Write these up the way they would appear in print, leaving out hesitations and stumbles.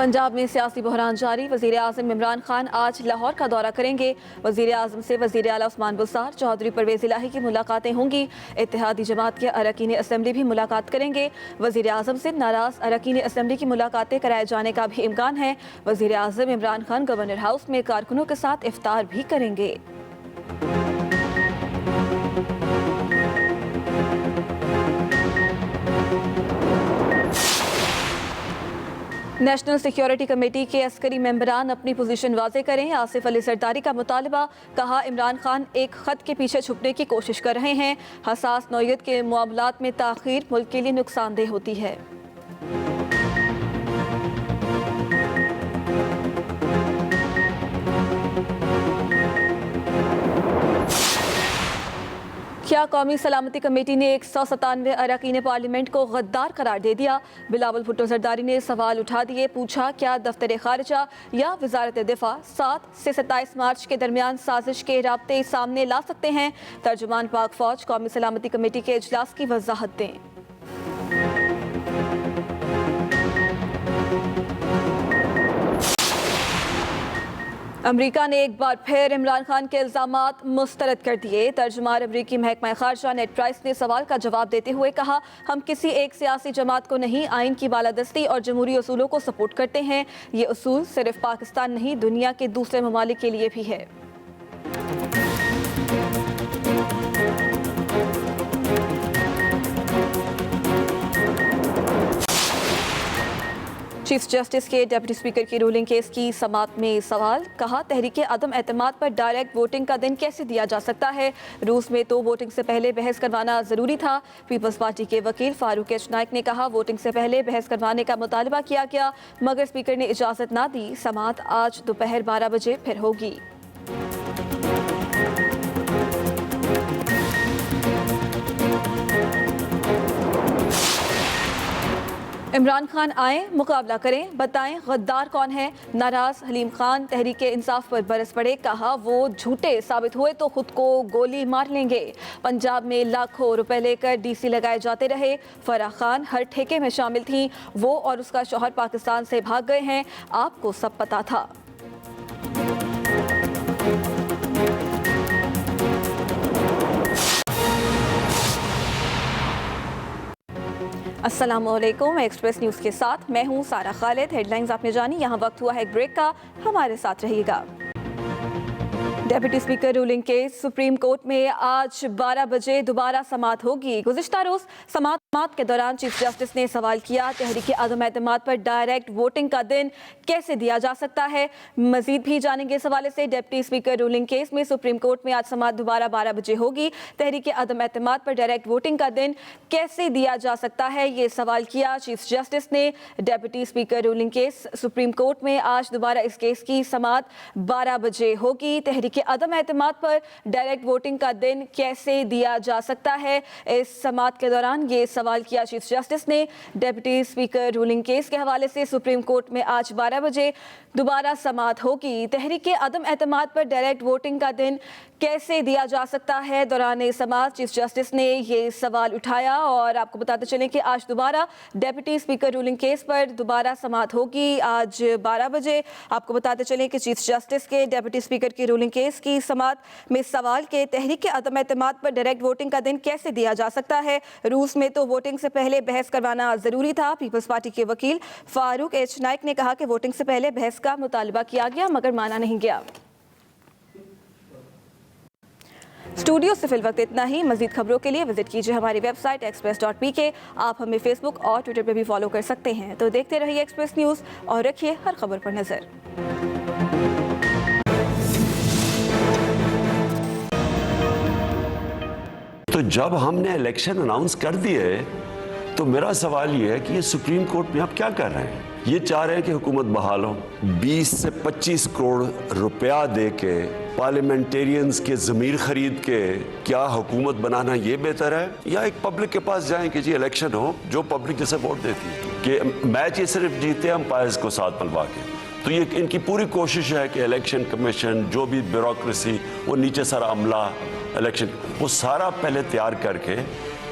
पंजाब में सियासी बहरान जारी। वज़ीर आज़म इमरान खान आज लाहौर का दौरा करेंगे। वज़ीर आज़म से वज़ीर आला उस्मान बुज़दार, चौधरी परवेज़ इलाही की मुलाकातें होंगी। इत्तेहादी जमात के अरकान असम्बली भी मुलाकात करेंगे। वज़ीर आज़म से नाराज़ अरकान असम्बली की मुलाकातें कराए जाने का भी इम्कान है। वज़ीर आज़म इमरान खान गवर्नर हाउस में कारकुनों के साथ इफ्तार भी करेंगे। नेशनल सिक्योरिटी कमेटी के अस्करी मेंबरान अपनी पोजीशन वाज़े करें। आसिफ अली सरदारी का मुतालबा। कहा, इमरान खान एक ख़त के पीछे छुपने की कोशिश कर रहे हैं। हसास नौयत के मामलात में ताख़ीर मुल्क के लिए नुकसानदेह होती है। क्या कौमी सलामती कमेटी ने 197 अरकान पार्लियामेंट को गद्दार करार दे दिया? बिलावल भुट्टो जरदारी ने सवाल उठा दिए। पूछा, क्या दफ्तर खारिजा या वजारत दिफा 7 से 27 मार्च के दरमियान साजिश के राब्ते सामने ला सकते हैं? तर्जुमान पाक फौज कौमी सलामती कमेटी के इजलास की वजाहत दें। अमरीका ने एक बार फिर इमरान खान के इल्ज़ामात मुस्तरद कर दिए। तर्जुमान अमरीकी महकमा खारजा नेड प्राइस ने सवाल का जवाब देते हुए कहा, हम किसी एक सियासी जमात को नहीं, आइन की बालादस्ती और जमहूरी असूलों को सपोर्ट करते हैं। ये असूल सिर्फ पाकिस्तान नहीं, दुनिया के दूसरे ममालिक के लिए भी है। चीफ जस्टिस के डिप्टी स्पीकर की रूलिंग केस की समाअत में सवाल। कहा, तहरीक अदम एतमाद पर डायरेक्ट वोटिंग का दिन कैसे दिया जा सकता है? रूस में तो वोटिंग से पहले बहस करवाना ज़रूरी था। पीपल्स पार्टी के वकील फारूक एच नाइक ने कहा, वोटिंग से पहले बहस करवाने का मुतालबा किया गया मगर स्पीकर ने इजाज़त ना दी। समाअत आज दोपहर 12 बजे फिर होगी। इमरान खान आए, मुकाबला करें, बताएं गद्दार कौन है? नाराज हलीम खान तहरीक इंसाफ पर बरस पड़े। कहा, वो झूठे साबित हुए तो खुद को गोली मार लेंगे। पंजाब में लाखों रुपए लेकर डीसी लगाए जाते रहे। फराह खान हर ठेके में शामिल थी। वो और उसका शौहर पाकिस्तान से भाग गए हैं। आपको सब पता था। अस्सलामुअलैकुम, एक्सप्रेस न्यूज़ के साथ मैं हूं सारा खालिद। हेडलाइंस आपने जानी, यहाँ वक्त हुआ है एक ब्रेक का, हमारे साथ रहिएगा। Deputy speaker ruling case supreme court में आज 12 बजे दोबारा समाअत होगी। गुज़िश्ता रोज़ समाअत के दौरान चीफ जस्टिस ने सवाल किया, तहरीक अदम एतमाद पर डायरेक्ट वोटिंग का दिन कैसे दिया जा सकता है? मजीद भी जानेंगे इस हवाले से। डिप्टी स्पीकर रूलिंग केस में सुप्रीम कोर्ट में आज समाअत दोबारा 12 बजे होगी। तहरीक अदम एतमाद पर डायरेक्ट वोटिंग का दिन कैसे दिया जा सकता है, ये सवाल किया चीफ जस्टिस ने। Deputy speaker ruling case supreme court में आज दोबारा इस केस की समाअत 12 बजे होगी। तहरीक अदम एतमाद पर डायरेक्ट वोटिंग का दिन कैसे दिया जा सकता है, इस समाअत के दौरान ये सवाल किया चीफ जस्टिस ने। डिप्टी स्पीकर रूलिंग केस के हवाले से सुप्रीम कोर्ट में आज 12 बजे दोबारा समाअत होगी। तहरीक अदम एतमाद पर डायरेक्ट वोटिंग का दिन कैसे दिया जा सकता है, दौरान समाअत चीफ जस्टिस ने ये सवाल उठाया। और आपको बताते चलें कि आज दोबारा डिप्टी स्पीकर रूलिंग केस पर दोबारा समाअत होगी आज 12 बजे। आपको बताते चलें कि चीफ जस्टिस के डिप्टी स्पीकर की रूलिंग केस की समाअत में सवाल के तहरीक अदम एतमाद पर डायरेक्ट वोटिंग का दिन कैसे दिया जा सकता है? रूस में तो वोटिंग से पहले बहस करवाना ज़रूरी था। पीपल्स पार्टी के वकील फारूक एच नाइक ने कहा कि वोटिंग से पहले बहस का मुतालबा किया गया मगर माना नहीं गया। स्टूडियो से फिल वक्त इतना ही। मजीद खबरों के लिए विजिट कीजिए हमारी वेबसाइट express.pk। आप हमें फेसबुक और ट्विटर पर भी फॉलो कर सकते हैं। तो देखते रहिए एक्सप्रेस न्यूज़ और रखिए हर खबर पर नजर। तो जब हमने इलेक्शन अनाउंस कर दिए तो मेरा सवाल ये है कि ये सुप्रीम कोर्ट में आप क्या कर रहे हैं? ये चाह रहे हैं कि हुकूमत बहाल हो। 20 से 25 करोड़ रुपया दे के पार्लियामेंटेरियंस के ज़मीर खरीद के क्या हुकूमत बनाना ये बेहतर है, या एक पब्लिक के पास जाएं कि जी इलेक्शन हो, जो पब्लिक जैसे वोट देती है कि मैच ये सिर्फ जीते अंपायर्स को साथ मिलवा के। तो ये इनकी पूरी कोशिश है कि इलेक्शन कमीशन, जो भी ब्यूरोक्रेसी, वो नीचे सारा अमला इलेक्शन, वो सारा पहले तैयार करके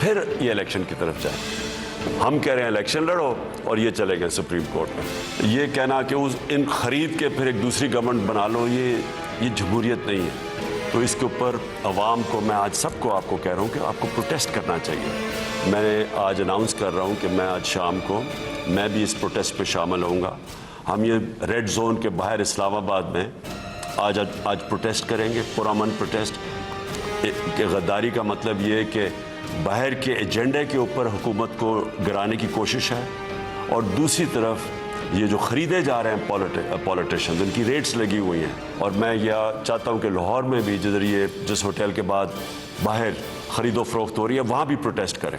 फिर ये इलेक्शन की तरफ जाए। हम कह रहे हैं इलेक्शन लड़ो और ये चले गए सुप्रीम कोर्ट में। ये कहना कि इन खरीद के फिर एक दूसरी गवर्नमेंट बना लो, ये जमहूरियत नहीं है। तो इसके ऊपर अवाम को मैं आज सबको आपको कह रहा हूँ कि आपको प्रोटेस्ट करना चाहिए। मैंने आज अनाउंस कर रहा हूँ कि मैं आज शाम को मैं भी इस प्रोटेस्ट पे शामिल होऊंगा। हम ये रेड जोन के बाहर इस्लामाबाद में आज प्रोटेस्ट करेंगे, पुरअमन प्रोटेस्ट। कि गद्दारी का मतलब ये है कि बाहर के एजेंडे के ऊपर हुकूमत को गिराने की कोशिश है, और दूसरी तरफ ये जो ख़रीदे जा रहे हैं पॉलिटिशियंस, इनकी रेट्स लगी हुई हैं। और मैं यह चाहता हूँ कि लाहौर में भी जिस होटल के बाद बाहर ख़रीदो फरोख्त हो रही है, वहाँ भी प्रोटेस्ट करें।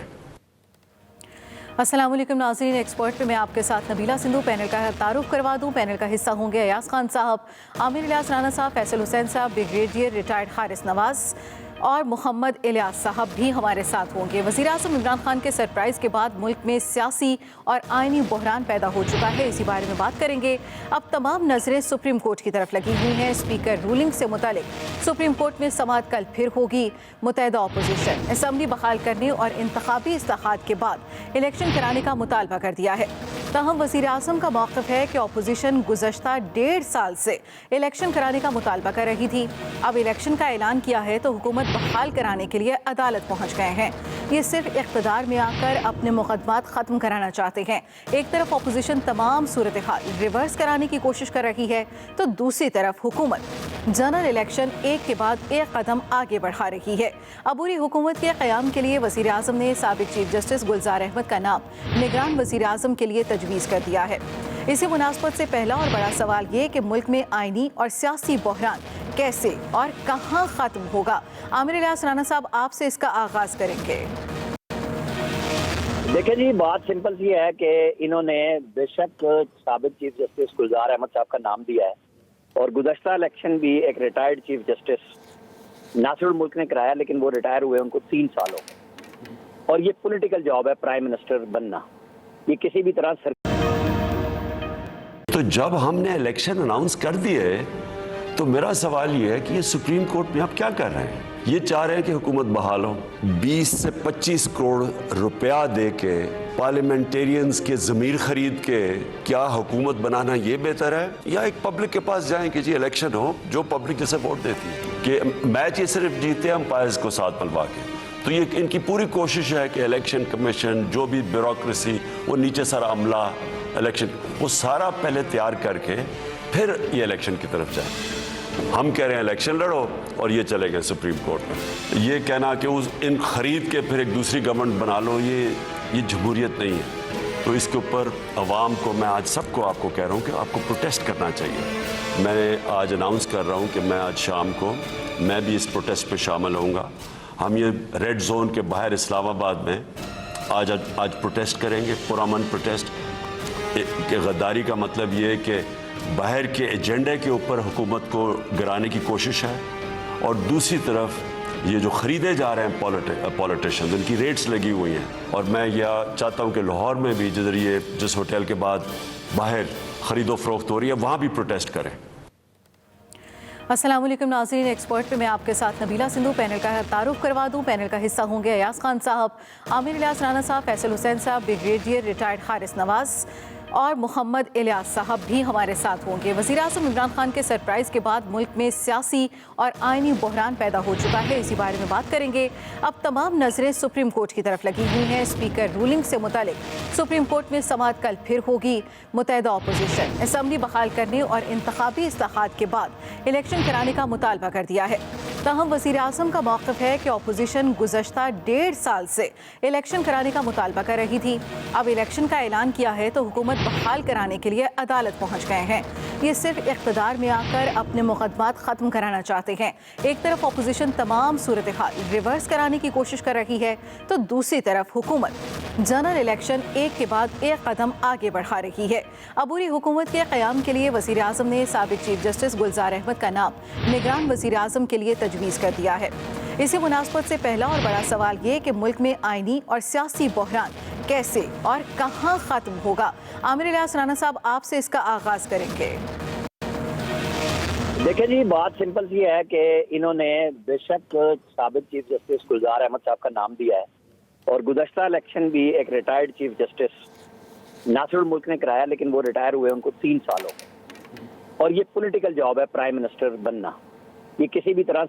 अस्सलाम वालेकुम नाज़रीन, एक्सपर्ट पे मैं आपके साथ नबीला सिंधु। पैनल का तारुफ करवा दूं। पैनल का हिस्सा होंगे अयाज खान साहब, आमिर इलियास राना साहब, फैसल हुसैन साहब, ब्रिगेडियर रिटायर्ड हारिस नवाज और मोहम्मद इलियास साहब भी हमारे साथ होंगे। वज़ीर-ए-आज़म इमरान खान के सरप्राइज़ के बाद मुल्क में सियासी और आइनी बहरान पैदा हो चुका है। इसी बारे में बात करेंगे। अब तमाम नज़रें सुप्रीम कोर्ट की तरफ लगी हुई हैं। स्पीकर रूलिंग से मुतालिक सुप्रीम कोर्ट में समाअत कल फिर होगी। मुत्तहिदा अपोजिशन असम्बली बहाल करने और इंतखाबी इस्लाहात के बाद इलेक्शन कराने का मुतालबा कर दिया है। ताहम वज़ीर-ए-आज़म का मौक़िफ़ है कि अपोजिशन गुज़श्ता 1.5 साल से इलेक्शन कराने का मुतालबा कर रही थी। अब इलेक्शन का ऐलान किया है तो हुकूमत बहाल कराने के लिए अदालत पहुंच गए हैं। ये सिर्फ इक़्तिदार में आकर अपने मुक़दमात ख़त्म कराना चाहते हैं। एक तरफ अपोजिशन तमाम सूरत हाल रिवर्स कराने की कोशिश कर रही है, तो दूसरी तरफ हुकूमत जनरल इलेक्शन एक के बाद एक कदम आगे बढ़ा रही है। अबूरी हुकूमत के क़याम के लिए वज़ीर-ए-आज़म ने साबिक़ चीफ जस्टिस गुलजार अहमद का नाम निगरान वज़ीर-ए-आज़म के लिए तजवीज़ कर दिया है। इसी मुनासबत से पहला और बड़ा सवाल ये कि मुल्क में आइनी और सियासी बहरान कैसे और कहाँ ख़त्म होगा। आमिर इलियास राना साहब, आपसे इसका आगाज़ करेंगे। देखिए जी, बात सिंपल सी है कि इन्होंने बेशक साबिक़ चीफ जस्टिस गुलजार अहमद साहब का नाम दिया है, और गुज़श्ता इलेक्शन भी एक रिटायर्ड चीफ जस्टिस नासिरुल मुल्क ने कराया, लेकिन वो रिटायर हुए उनको 3 साल हो गए। और ये पॉलिटिकल जॉब है प्राइम मिनिस्टर बनना, ये किसी भी तरह तो जब हमने इलेक्शन अनाउंस कर दिए तो मेरा सवाल ये है कि ये सुप्रीम कोर्ट में आप क्या कर रहे हैं? ये चाह रहे हैं कि हुकूमत बहाल हो। 20 से 25 करोड़ रुपया दे के पार्लियामेंटेरियंस के ज़मीर खरीद के क्या हुकूमत बनाना ये बेहतर है, या एक पब्लिक के पास जाएं कि जी इलेक्शन हो, जो पब्लिक जैसे वोट देती है कि मैच ये सिर्फ जीते अंपायर्स को साथ मिलवा के। तो ये इनकी पूरी कोशिश है कि इलेक्शन कमीशन, जो भी ब्यूरोक्रेसी, वो नीचे सारा अमला इलेक्शन, वो सारा पहले तैयार करके फिर ये इलेक्शन की तरफ जाए। हम कह रहे हैं इलेक्शन लड़ो और ये चले गए सुप्रीम कोर्ट में। ये कहना कि इन खरीद के फिर एक दूसरी गवर्नमेंट बना लो, ये जमहूरियत नहीं है। तो इसके ऊपर अवाम को मैं आज सबको आपको कह रहा हूँ कि आपको प्रोटेस्ट करना चाहिए। मैं आज अनाउंस कर रहा हूँ कि मैं आज शाम को मैं भी इस प्रोटेस्ट पे शामिल होऊंगा। हम ये रेड जोन के बाहर इस्लामाबाद में आज प्रोटेस्ट करेंगे, पुरअमन प्रोटेस्ट। कि गद्दारी का मतलब ये है कि बाहर के एजेंडे के ऊपर हुकूमत को गिराने की कोशिश है, और दूसरी तरफ ये जो ख़रीदे जा रहे हैं पॉलिटिशियंस, इनकी रेट्स लगी हुई हैं। और मैं यह चाहता हूँ कि लाहौर में भी जिस होटल के बाद बाहर ख़रीदो फरोख्त हो रही है, वहाँ भी प्रोटेस्ट करें। अस्सलाम वालेकुम नाज़रीन, एक्सपर्ट पे मैं आपके साथ नबीला सिंधु। पैनल का तारुफ करवा दूं। पैनल का हिस्सा होंगे अयाज खान साहब, आमिर इलियास राना साहब, फैसल हुसैन साहब, ब्रिगेडियर रिटायर्ड हारिस नवाज और मोहम्मद इलियास साहब भी हमारे साथ होंगे। वज़ीर-ए-आज़म इमरान खान के सरप्राइज़ के बाद मुल्क में सियासी और आइनी बहरान पैदा हो चुका है। इसी बारे में बात करेंगे। अब तमाम नज़रें सुप्रीम कोर्ट की तरफ लगी हुई हैं। स्पीकर रूलिंग से मुतालिक सुप्रीम कोर्ट में समाअत कल फिर होगी। मुत्तहिदा अपोजिशन असम्बली बहाल करने और इंतखाबी इस्लाहात के बाद इलेक्शन कराने का मुतालबा कर दिया है। ताहम वज़ीर-ए-आज़म का मौक़िफ़ है कि अपोजिशन गुज़श्ता 1.5 साल से इलेक्शन कराने का मुतालबा कर रही थी। अब इलेक्शन का ऐलान किया है तो हुकूमत बहाल कराने के लिए अदालत पहुंच गए हैं। ये सिर्फ इक़्तिदार में आकर अपने मुक़दमात ख़त्म कराना चाहते हैं। एक तरफ अपोजिशन तमाम सूरत हाल रिवर्स कराने की कोशिश कर रही है, तो दूसरी तरफ हुकूमत जनरल इलेक्शन एक के बाद एक कदम आगे बढ़ा रही है। अबूरी हुकूमत के क़याम के लिए वज़ीर-ए-आज़म ने साबिक़ चीफ जस्टिस गुलजार अहमद का नाम निगरान वज़ीर-ए-आज़म के लिए तजवीज़ कर दिया है। इसी मुनासबत से पहला और बड़ा सवाल ये कि मुल्क में आइनी और सियासी बहरान कैसे और कहाँ ख़त्म होगा। आमिर इलियास राना साहब, आपसे इसका आगाज़ करेंगे। देखिए जी, बात सिंपल सी है कि इन्होंने बेशक साबिक़ चीफ जस्टिस गुलजार अहमद साहब का नाम दिया है, और गुज़श्ता इलेक्शन भी एक रिटायर्ड चीफ जस्टिस नासिरुल मुल्क ने कराया, लेकिन वो रिटायर हुए उनको 3 साल हो गए। और ये पॉलिटिकल जॉब है प्राइम मिनिस्टर बनना, ये किसी भी तरह